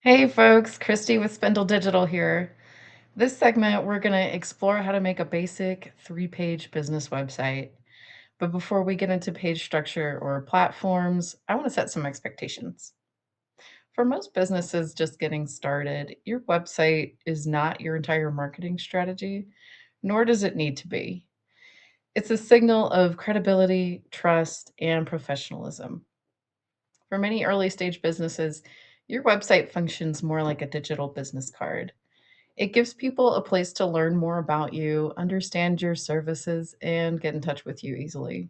Hey folks, Christy with Spindle Digital here. This segment, we're going to explore how to make a basic 3-page business website. But before we get into page structure or platforms, I want to set some expectations. For most businesses just getting started, your website is not your entire marketing strategy, nor does it need to be. It's a signal of credibility, trust, and professionalism. For many early stage businesses, your website functions more like a digital business card. It gives people a place to learn more about you, understand your services, and get in touch with you easily.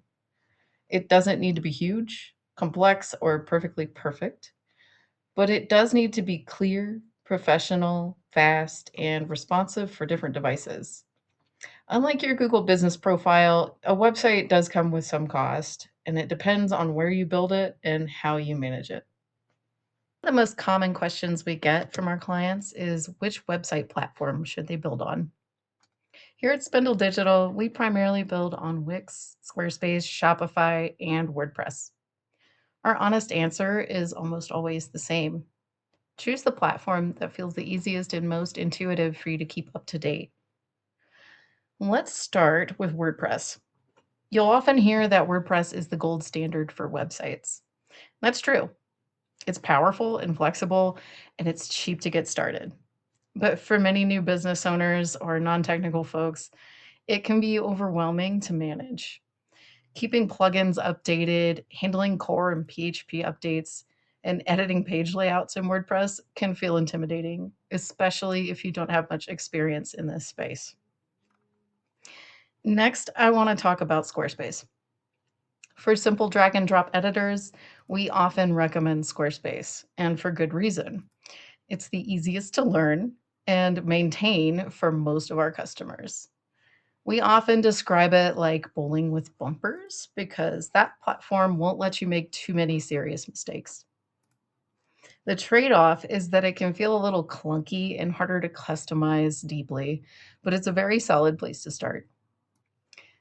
It doesn't need to be huge, complex, or perfectly perfect, but it does need to be clear, professional, fast, and responsive for different devices. Unlike your Google business profile, a website does come with some cost, and it depends on where you build it and how you manage it. The most common questions we get from our clients is which website platform should they build on? Here at Spindle Digital, we primarily build on Wix, Squarespace, Shopify, and WordPress. Our honest answer is almost always the same. Choose the platform that feels the easiest and most intuitive for you to keep up to date. Let's start with WordPress. You'll often hear that WordPress is the gold standard for websites. That's true. It's powerful and flexible, and it's cheap to get started. But for many new business owners or non technical folks, it can be overwhelming to manage. Keeping plugins updated, handling core and PHP updates, and editing page layouts in WordPress can feel intimidating, especially if you don't have much experience in this space. Next, I want to talk about Squarespace. For simple drag and drop editors, we often recommend Squarespace, and for good reason. It's the easiest to learn and maintain for most of our customers. We often describe it like bowling with bumpers because that platform won't let you make too many serious mistakes. The trade off is that it can feel a little clunky and harder to customize deeply, but it's a very solid place to start.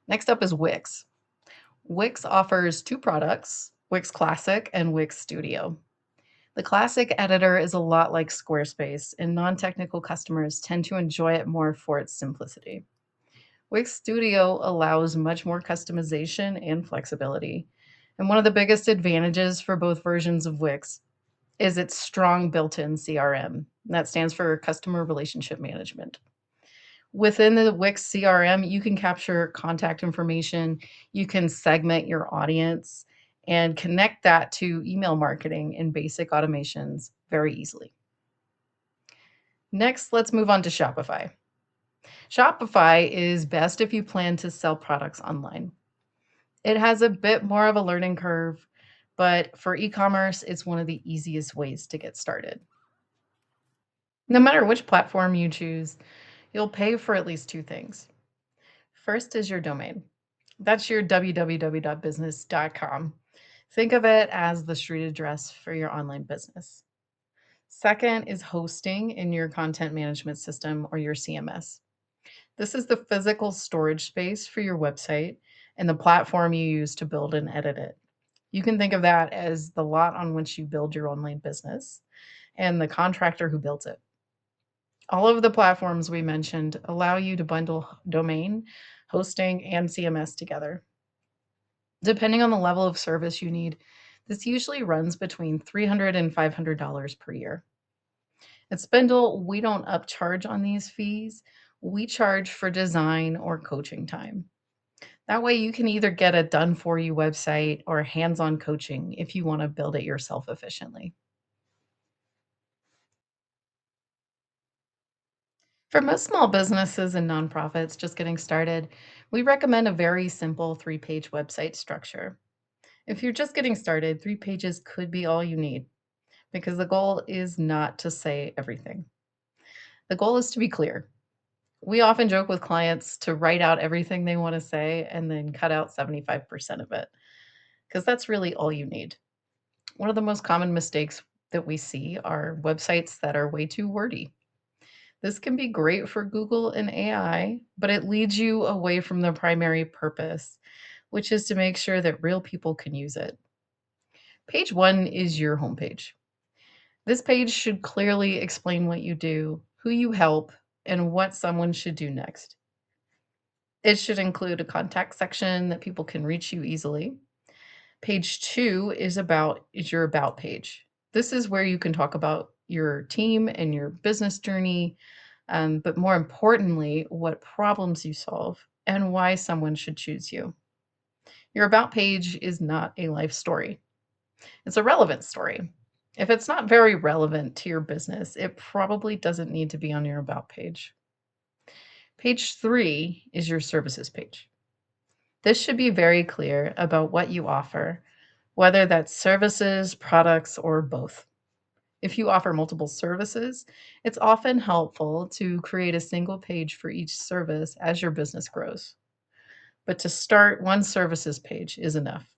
Next up is Wix. Wix offers two products, Wix Classic and Wix Studio. The Classic editor is a lot like Squarespace, and non technical customers tend to enjoy it more for its simplicity. Wix Studio allows much more customization and flexibility. And one of the biggest advantages for both versions of Wix is its strong built in CRM. That stands for Customer Relationship Management. Within the Wix CRM, you can capture contact information, you can segment your audience, and connect that to email marketing and basic automations very easily. Next, let's move on to Shopify. Shopify is best if you plan to sell products online. It has a bit more of a learning curve, but for e-commerce, it's one of the easiest ways to get started. No matter which platform you choose, you'll pay for at least two things. First is your domain. That's your www.business.com. Think of it as the street address for your online business. Second is hosting in your content management system or your CMS. This is the physical storage space for your website and the platform you use to build and edit it. You can think of that as the lot on which you build your online business and the contractor who built it. All of the platforms we mentioned allow you to bundle domain, hosting, and CMS together. Depending on the level of service you need, this usually runs between $300 and $500 per year. At Spindle, we don't upcharge on these fees. We charge for design or coaching time. That way, you can either get a done for you website or hands on coaching if you want to build it yourself efficiently. For most small businesses and nonprofits just getting started, we recommend a very simple 3-page website structure. If you're just getting started, 3 pages could be all you need because the goal is not to say everything. The goal is to be clear. We often joke with clients to write out everything they want to say and then cut out 75% of it because that's really all you need. One of the most common mistakes that we see are websites that are way too wordy. This can be great for Google and AI, but it leads you away from the primary purpose, which is to make sure that real people can use it. Page one is your homepage. This page should clearly explain what you do, who you help, and what someone should do next. It should include a contact section that people can reach you easily. Page 2 is your about page. This is where you can talk about your team and your business journey, but more importantly, what problems you solve and why someone should choose you. Your about page is not a life story. It's a relevant story. If it's not very relevant to your business, it probably doesn't need to be on your about page. Page 3 is your services page. This should be very clear about what you offer, whether that's services, products, or both. If you offer multiple services, it's often helpful to create a single page for each service as your business grows. But to start, one services page is enough.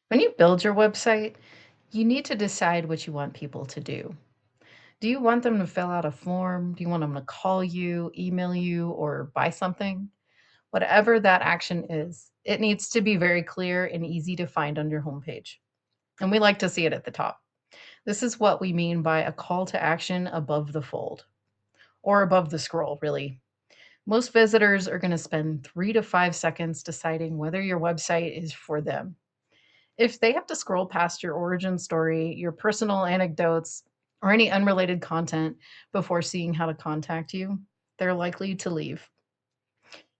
When you build your website, you need to decide what you want people to do. Do you want them to fill out a form? Do you want them to call you, email you, or buy something? Whatever that action is, it needs to be very clear and easy to find on your homepage. And we like to see it at the top. This is what we mean by a call to action above the fold or above the scroll, really. Most visitors are going to spend 3 to 5 seconds deciding whether your website is for them. If they have to scroll past your origin story, your personal anecdotes, or any unrelated content before seeing how to contact you, they're likely to leave.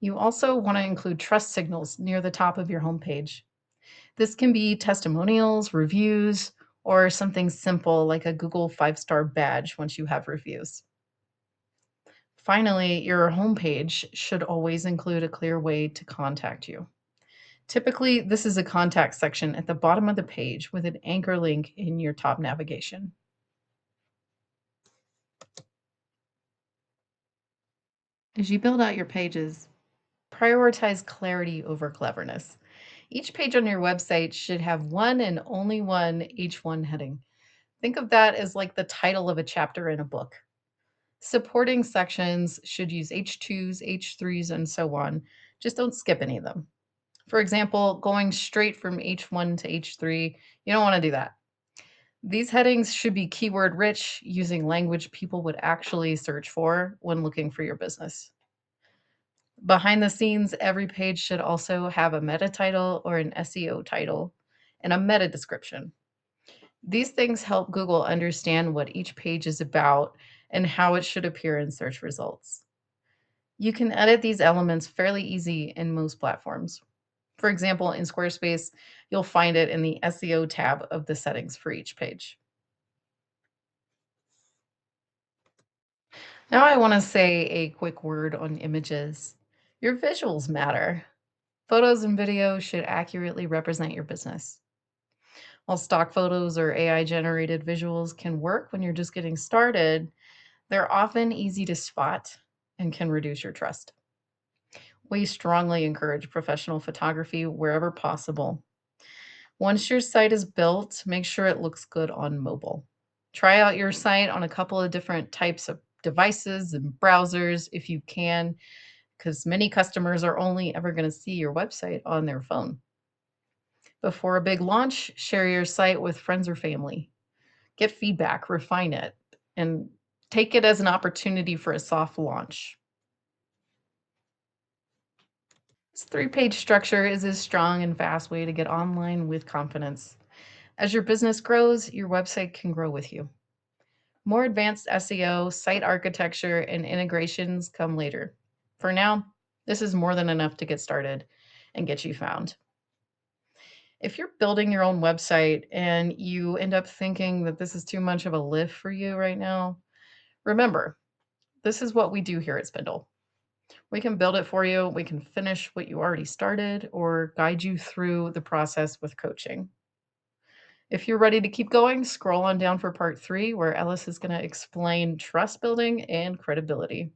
You also want to include trust signals near the top of your homepage. This can be testimonials, reviews, or something simple like a Google 5-star badge once you have reviews. Finally, your homepage should always include a clear way to contact you. Typically, this is a contact section at the bottom of the page with an anchor link in your top navigation. As you build out your pages, prioritize clarity over cleverness. Each page on your website should have one and only one H1 heading. Think of that as like the title of a chapter in a book. Supporting sections should use H2s, H3s, and so on. Just don't skip any of them. For example, going straight from H1 to H3, you don't want to do that. These headings should be keyword rich, using language people would actually search for when looking for your business. Behind the scenes, every page should also have a meta title or an SEO title and a meta description. These things help Google understand what each page is about and how it should appear in search results. You can edit these elements fairly easy in most platforms. For example, in Squarespace, you'll find it in the SEO tab of the settings for each page. Now I want to say a quick word on images. Your visuals matter. Photos and videos should accurately represent your business. While stock photos or AI generated visuals can work when you're just getting started, they're often easy to spot and can reduce your trust. We strongly encourage professional photography wherever possible. Once your site is built, make sure it looks good on mobile. Try out your site on a couple of different types of devices and browsers if you can, because many customers are only ever going to see your website on their phone. Before a big launch, share your site with friends or family. Get feedback, refine it, and take it as an opportunity for a soft launch. This three-page structure is a strong and fast way to get online with confidence. As your business grows, your website can grow with you. More advanced SEO, site architecture, and integrations come later. For now, this is more than enough to get started and get you found. If you're building your own website and you end up thinking that this is too much of a lift for you right now, remember, this is what we do here at Spindle. We can build it for you, we can finish what you already started, or guide you through the process with coaching. If you're ready to keep going, scroll on down for part 3, where Ellis is going to explain trust building and credibility.